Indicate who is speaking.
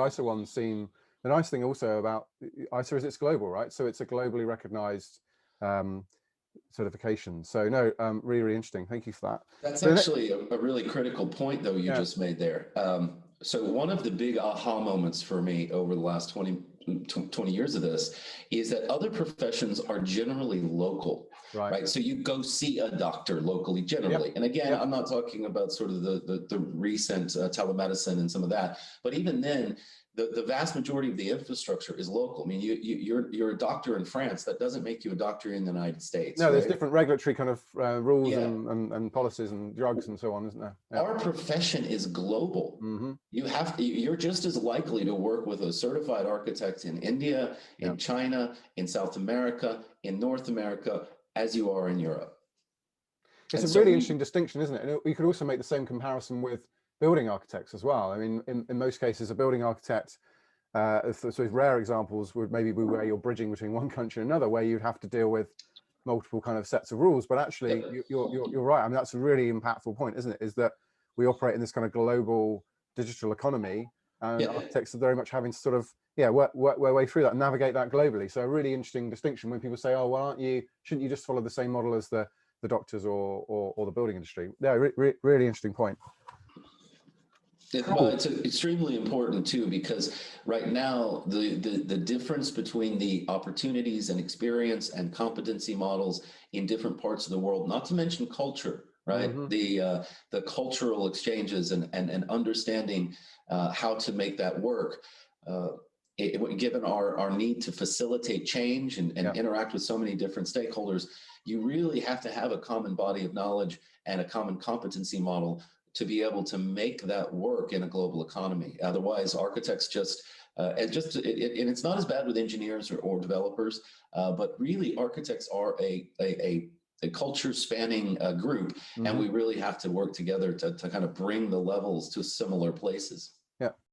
Speaker 1: ISA ones seem, the nice thing also about ISA is it's global, right? So it's a globally recognized certification. So no, really, really interesting. Thank you for that.
Speaker 2: That's
Speaker 1: so
Speaker 2: actually a really critical point, though, you just made there. So one of the big aha moments for me over the last 20 years of this is that other professions are generally local, right? So you go see a doctor locally generally. And again, I'm not talking about sort of the recent telemedicine and some of that, but even then, the vast majority of the infrastructure is local. I mean, you're a doctor in France. That doesn't make you a doctor in the United States.
Speaker 1: No, there's different regulatory kind of rules and policies and drugs and so on, isn't there?
Speaker 2: Our profession is global. You're just as likely to work with a certified architect in India, in China, in South America, in North America, as you are in Europe.
Speaker 1: It's a really interesting distinction, isn't it? And we could also make the same comparison with building architects as well. I mean, in most cases, a building architect, so rare examples would maybe be where you're bridging between one country and another, where you'd have to deal with multiple kind of sets of rules. But actually, you're right. I mean, that's a really impactful point, isn't it? Is that we operate in this kind of global digital economy, and architects are very much having to sort of work their way through that and navigate that globally. So a really interesting distinction when people say, "Oh, well, shouldn't you just follow the same model as the doctors or the building industry?" Yeah, really interesting point.
Speaker 2: Well, it's extremely important too, because right now the difference between the opportunities and experience and competency models in different parts of the world, not to mention culture, right? The cultural exchanges and understanding how to make that work. Given our need to facilitate change and interact with so many different stakeholders, you really have to have a common body of knowledge and a common competency model to be able to make that work in a global economy. Otherwise, architects and it's not as bad with engineers or developers, but really architects are a culture spanning group, and we really have to work together to kind of bring the levels to similar places.
Speaker 1: Yeah.